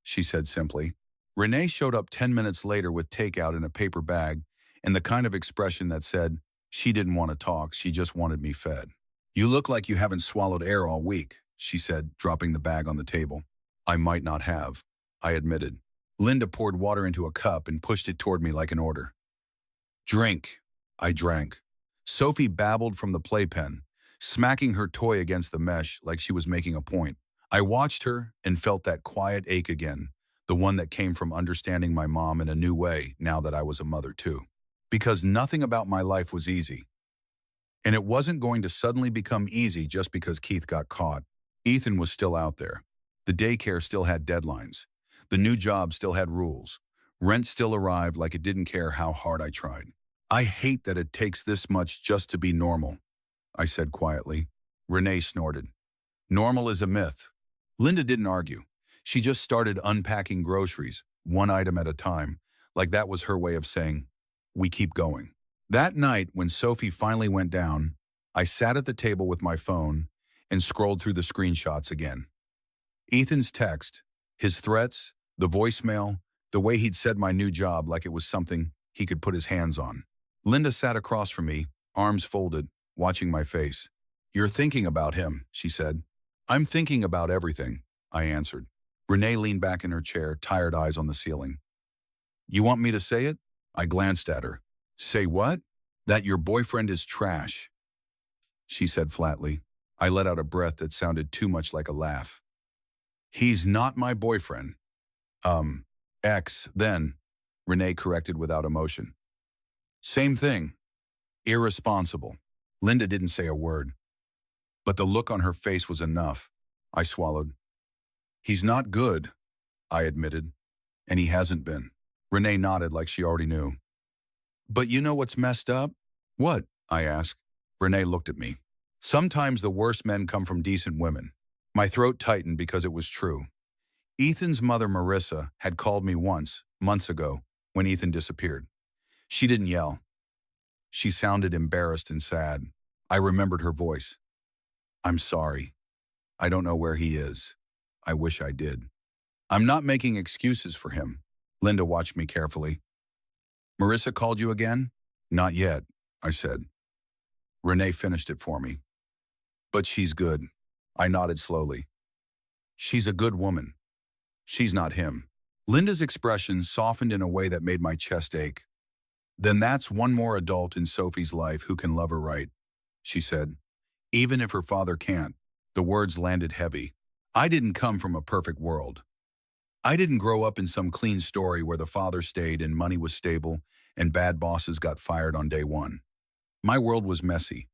she said simply. Renee showed up 10 minutes later with takeout in a paper bag and the kind of expression that said she didn't want to talk, she just wanted me fed. You look like you haven't swallowed air all week, she said, dropping the bag on the table. I might not have, I admitted. Linda poured water into a cup and pushed it toward me like an order. Drink. I drank. Sophie babbled from the playpen, smacking her toy against the mesh like she was making a point. I watched her and felt that quiet ache again, the one that came from understanding my mom in a new way now that I was a mother too. Because nothing about my life was easy. And it wasn't going to suddenly become easy just because Keith got caught. Ethan was still out there. The daycare still had deadlines. The new job still had rules. Rent still arrived like it didn't care how hard I tried. I hate that it takes this much just to be normal, I said quietly. Renee snorted. Normal is a myth. Linda didn't argue. She just started unpacking groceries, one item at a time, like that was her way of saying, we keep going. That night, when Sophie finally went down, I sat at the table with my phone and scrolled through the screenshots again. Ethan's text, his threats, the voicemail, the way he'd said my new job like it was something he could put his hands on. Linda sat across from me, arms folded, watching my face. You're thinking about him, she said. I'm thinking about everything, I answered. Renee leaned back in her chair, tired eyes on the ceiling. You want me to say it? I glanced at her. Say what? That your boyfriend is trash, she said flatly. I let out a breath that sounded too much like a laugh. He's not my boyfriend. Ex, then, Renee corrected without emotion. Same thing. Irresponsible. Linda didn't say a word. But the look on her face was enough. I swallowed. He's not good, I admitted. And he hasn't been. Renee nodded like she already knew. But you know what's messed up? What? I asked. Renee looked at me. Sometimes the worst men come from decent women. My throat tightened because it was true. Ethan's mother, Marissa, had called me once, months ago, when Ethan disappeared. She didn't yell. She sounded embarrassed and sad. I remembered her voice. I'm sorry. I don't know where he is. I wish I did. I'm not making excuses for him. Linda watched me carefully. Marissa called you again? Not yet, I said. Renee finished it for me. But she's good. I nodded slowly. She's a good woman. She's not him. Linda's expression softened in a way that made my chest ache. Then that's one more adult in Sophie's life who can love her right, she said. Even if her father can't. The words landed heavy. I didn't come from a perfect world. I didn't grow up in some clean story where the father stayed and money was stable and bad bosses got fired on day one. My world was messy.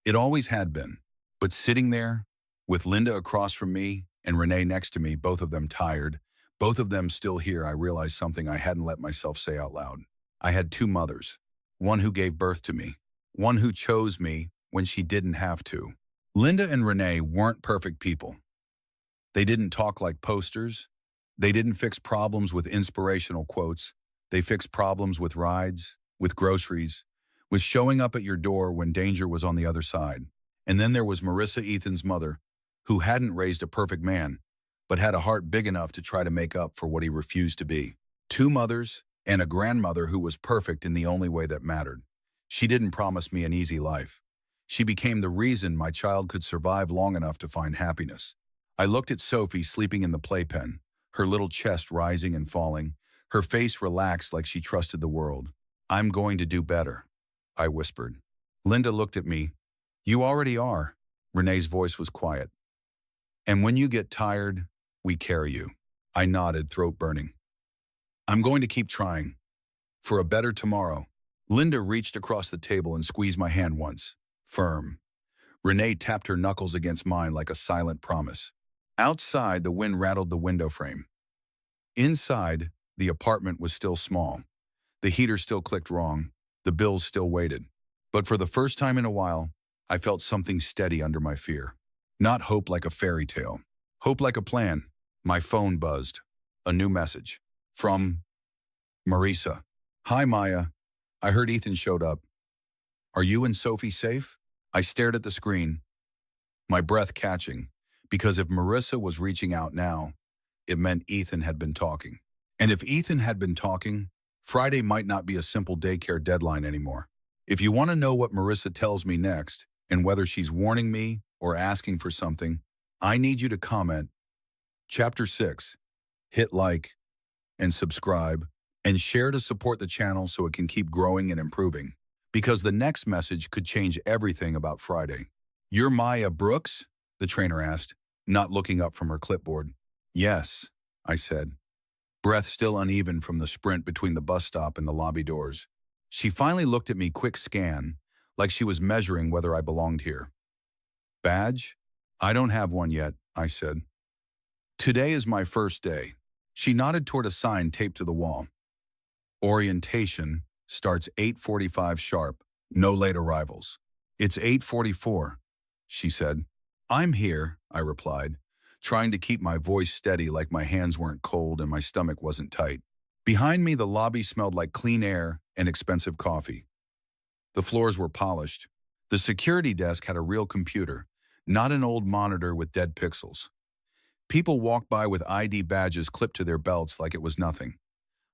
It always had been. But sitting there, with Linda across from me and Renee next to me, both of them tired, both of them still here, I realized something I hadn't let myself say out loud. I had two mothers. One who gave birth to me. One who chose me when she didn't have to. Linda and Renee weren't perfect people. They didn't talk like posters. They didn't fix problems with inspirational quotes. They fixed problems with rides, with groceries, with showing up at your door when danger was on the other side. And then there was Marissa, Ethan's mother, who hadn't raised a perfect man, but had a heart big enough to try to make up for what he refused to be. Two mothers and a grandmother who was perfect in the only way that mattered. She didn't promise me an easy life. She became the reason my child could survive long enough to find happiness. I looked at Sophie sleeping in the playpen, her little chest rising and falling, her face relaxed like she trusted the world. I'm going to do better, I whispered. Linda looked at me. You already are. Renee's voice was quiet. And when you get tired, we carry you. I nodded, throat burning. I'm going to keep trying. For a better tomorrow. Linda reached across the table and squeezed my hand once. Firm. Renee tapped her knuckles against mine like a silent promise. Outside, the wind rattled the window frame. Inside, the apartment was still small. The heater still clicked wrong. The bills still waited. But for the first time in a while, I felt something steady under my fear. Not hope like a fairy tale. Hope like a plan. My phone buzzed. A new message. From Marissa. Hi, Maya. I heard Ethan showed up. Are you and Sophie safe? I stared at the screen, my breath catching, because if Marissa was reaching out now, it meant Ethan had been talking. And if Ethan had been talking, Friday might not be a simple daycare deadline anymore. If you want to know what Marissa tells me next, and whether she's warning me or asking for something, I need you to comment. Chapter 6. Hit like and subscribe and share to support the channel so it can keep growing and improving. Because the next message could change everything about Friday. You're Maya Brooks? The trainer asked, not looking up from her clipboard. Yes, I said, breath still uneven from the sprint between the bus stop and the lobby doors. She finally looked at me, quick scan, like she was measuring whether I belonged here. Badge? I don't have one yet, I said. Today is my first day. She nodded toward a sign taped to the wall. Orientation starts 8:45 sharp, no late arrivals. It's 8:44, she said. I'm here, I replied, trying to keep my voice steady like my hands weren't cold and my stomach wasn't tight. Behind me, the lobby smelled like clean air and expensive coffee. The floors were polished. The security desk had a real computer, not an old monitor with dead pixels. People walked by with ID badges clipped to their belts like it was nothing.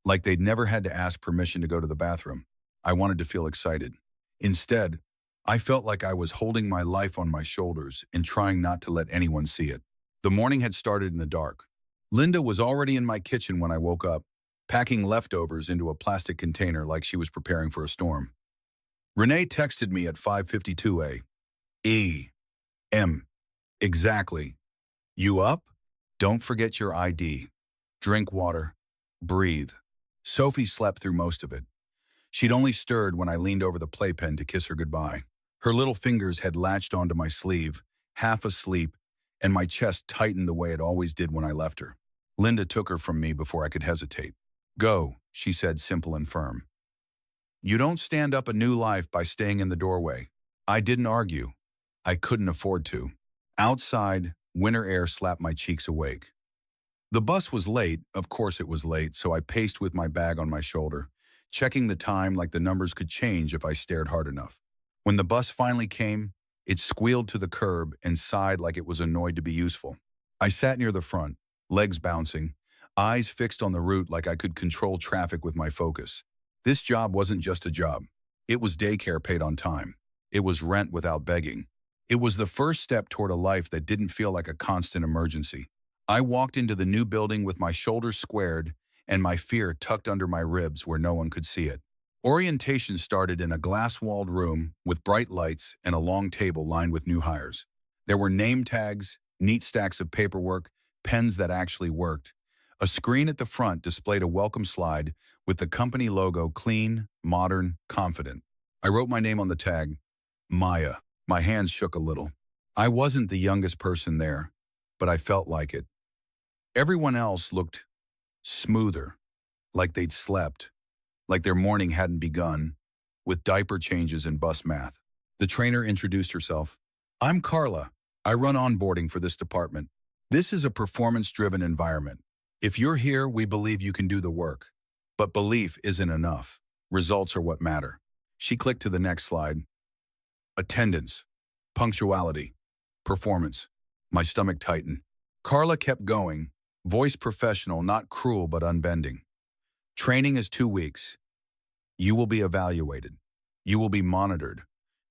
Like they'd never had to ask permission to go to the bathroom. I wanted to feel excited. Instead, I felt like I was holding my life on my shoulders and trying not to let anyone see it. The morning had started in the dark. Linda was already in my kitchen when I woke up, packing leftovers into a plastic container like she was preparing for a storm. Renee texted me at 5:52 a.m. Exactly. You up? Don't forget your ID. Drink water. Breathe. Sophie slept through most of it. She'd only stirred when I leaned over the playpen to kiss her goodbye. Her little fingers had latched onto my sleeve, half asleep, and my chest tightened the way it always did when I left her. Linda took her from me before I could hesitate. Go, she said, simple and firm. You don't stand up a new life by staying in the doorway. I didn't argue. I couldn't afford to. Outside, winter air slapped my cheeks awake. The bus was late, of course it was late, so I paced with my bag on my shoulder, checking the time like the numbers could change if I stared hard enough. When the bus finally came, it squealed to the curb and sighed like it was annoyed to be useful. I sat near the front, legs bouncing, eyes fixed on the route like I could control traffic with my focus. This job wasn't just a job. It was daycare paid on time. It was rent without begging. It was the first step toward a life that didn't feel like a constant emergency. I walked into the new building with my shoulders squared and my fear tucked under my ribs where no one could see it. Orientation started in a glass-walled room with bright lights and a long table lined with new hires. There were name tags, neat stacks of paperwork, pens that actually worked. A screen at the front displayed a welcome slide with the company logo clean, modern, confident. I wrote my name on the tag, Maya. My hands shook a little. I wasn't the youngest person there, but I felt like it. Everyone else looked smoother, like they'd slept, like their morning hadn't begun, with diaper changes and bus math. The trainer introduced herself. I'm Carla. I run onboarding for this department. This is a performance-driven environment. If you're here, we believe you can do the work. But belief isn't enough. Results are what matter. She clicked to the next slide. Attendance, punctuality, performance. My stomach tightened. Carla kept going, voice professional, not cruel but unbending. Training is 2 weeks. You will be evaluated. You will be monitored.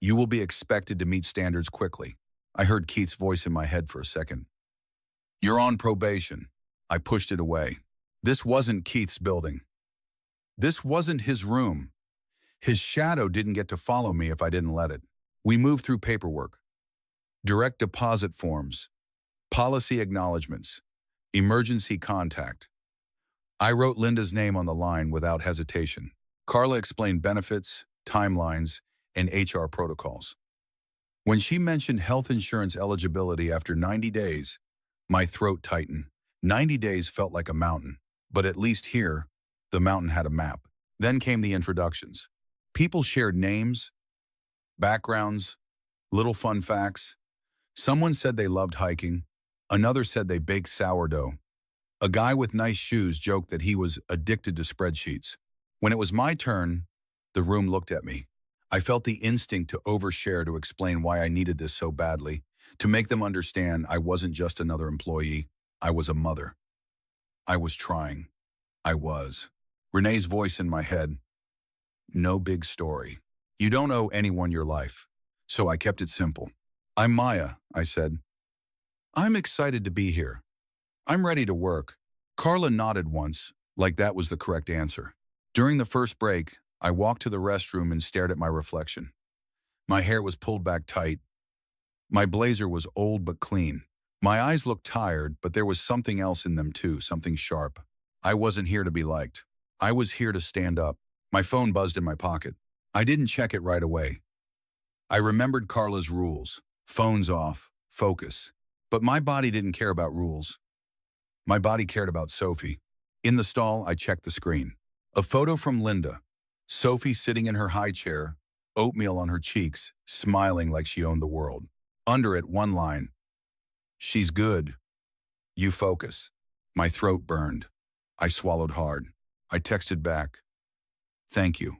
You will be expected to meet standards quickly. I heard Keith's voice in my head for a second. You're on probation. I pushed it away. This wasn't Keith's building. This wasn't his room. His shadow didn't get to follow me if I didn't let it. We moved through paperwork, direct deposit forms, policy acknowledgments, emergency contact. I wrote Linda's name on the line without hesitation. Carla explained benefits, timelines, and HR protocols. When she mentioned health insurance eligibility after 90 days, my throat tightened. 90 days felt like a mountain, but at least here, the mountain had a map. Then came the introductions. People shared names, backgrounds, little fun facts. Someone said they loved hiking. Another said they baked sourdough. A guy with nice shoes joked that he was addicted to spreadsheets. When it was my turn, the room looked at me. I felt the instinct to overshare to explain why I needed this so badly, to make them understand I wasn't just another employee. I was a mother. I was trying. I was. Renee's voice in my head. No big story. You don't owe anyone your life. So I kept it simple. I'm Maya, I said. I'm excited to be here. I'm ready to work. Carla nodded once, like that was the correct answer. During the first break, I walked to the restroom and stared at my reflection. My hair was pulled back tight. My blazer was old but clean. My eyes looked tired, but there was something else in them too, something sharp. I wasn't here to be liked. I was here to stand up. My phone buzzed in my pocket. I didn't check it right away. I remembered Carla's rules. Phones off, focus. But my body didn't care about rules. My body cared about Sophie. In the stall, I checked the screen. A photo from Linda. Sophie sitting in her high chair, oatmeal on her cheeks, smiling like she owned the world. Under it, one line. She's good. You focus. My throat burned. I swallowed hard. I texted back. Thank you.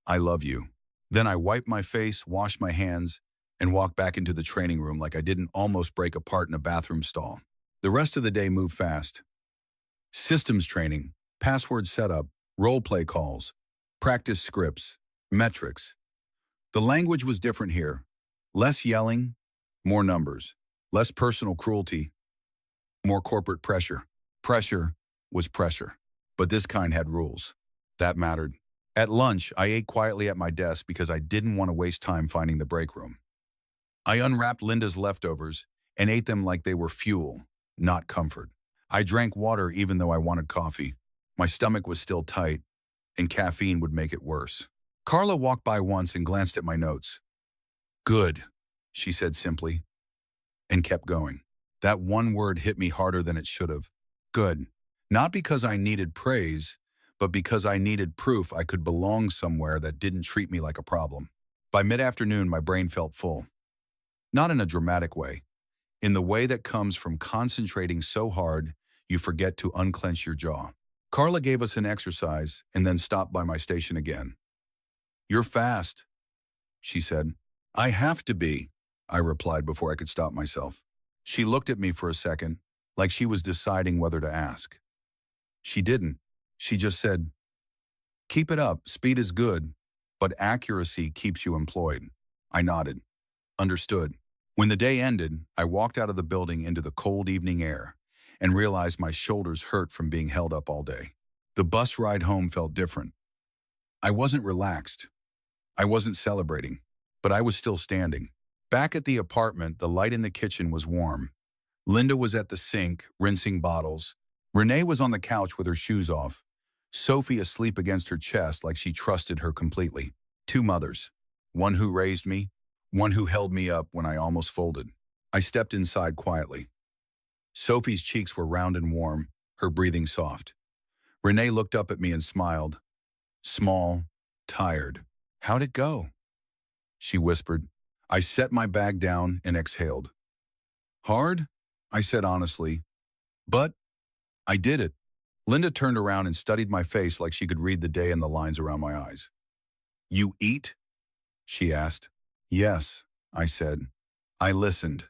I love you. Then I wiped my face, washed my hands, and walked back into the training room like I didn't almost break apart in a bathroom stall. The rest of the day moved fast. Systems training, password setup, role-play calls, practice scripts, metrics. The language was different here. Less yelling, more numbers. Less personal cruelty, more corporate pressure. Pressure was pressure, but this kind had rules. That mattered. At lunch, I ate quietly at my desk because I didn't want to waste time finding the break room. I unwrapped Linda's leftovers and ate them like they were fuel, not comfort. I drank water even though I wanted coffee. My stomach was still tight, and caffeine would make it worse. Carla walked by once and glanced at my notes. Good, she said simply, and kept going. That one word hit me harder than it should have. Good. Not because I needed praise, but because I needed proof I could belong somewhere that didn't treat me like a problem. By mid-afternoon, my brain felt full. Not in a dramatic way. In the way that comes from concentrating so hard, you forget to unclench your jaw. Carla gave us an exercise and then stopped by my station again. You're fast, she said. I have to be, I replied before I could stop myself. She looked at me for a second, like she was deciding whether to ask. She didn't. She just said, "Keep it up, speed is good, but accuracy keeps you employed." I nodded. Understood. When the day ended, I walked out of the building into the cold evening air and realized my shoulders hurt from being held up all day. The bus ride home felt different. I wasn't relaxed. I wasn't celebrating, but I was still standing. Back at the apartment, the light in the kitchen was warm. Linda was at the sink, rinsing bottles. Renee was on the couch with her shoes off. Sophie asleep against her chest like she trusted her completely. Two mothers. One who raised me, one who held me up when I almost folded. I stepped inside quietly. Sophie's cheeks were round and warm, her breathing soft. Renee looked up at me and smiled. Small, tired. "How'd it go?" she whispered. I set my bag down and exhaled. "Hard?" I said honestly. "But I did it." Linda turned around and studied my face like she could read the day in the lines around my eyes. "You eat?" she asked. "Yes," I said. I listened.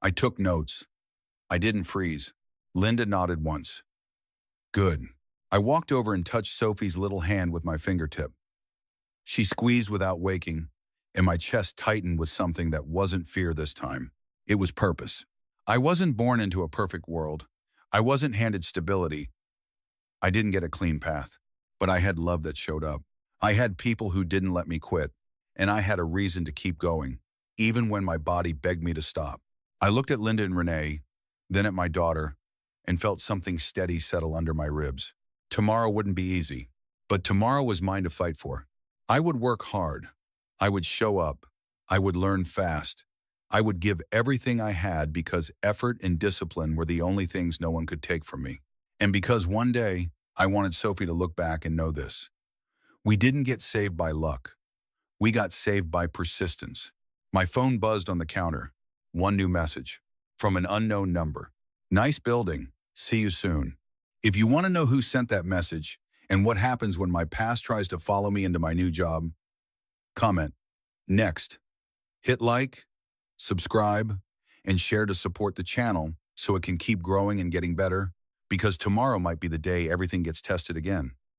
I took notes. I didn't freeze. Linda nodded once. "Good." I walked over and touched Sophie's little hand with my fingertip. She squeezed without waking, and my chest tightened with something that wasn't fear this time. It was purpose. I wasn't born into a perfect world. I wasn't handed stability. I didn't get a clean path, but I had love that showed up. I had people who didn't let me quit, and I had a reason to keep going, even when my body begged me to stop. I looked at Linda and Renee, then at my daughter, and felt something steady settle under my ribs. Tomorrow wouldn't be easy, but tomorrow was mine to fight for. I would work hard. I would show up. I would learn fast. I would give everything I had because effort and discipline were the only things no one could take from me. And because one day, I wanted Sophie to look back and know this. We didn't get saved by luck. We got saved by persistence. My phone buzzed on the counter. One new message from an unknown number. "Nice building. See you soon." If you want to know who sent that message and what happens when my past tries to follow me into my new job, comment. Next, hit like, subscribe, and share to support the channel so it can keep growing and getting better, because tomorrow might be the day everything gets tested again.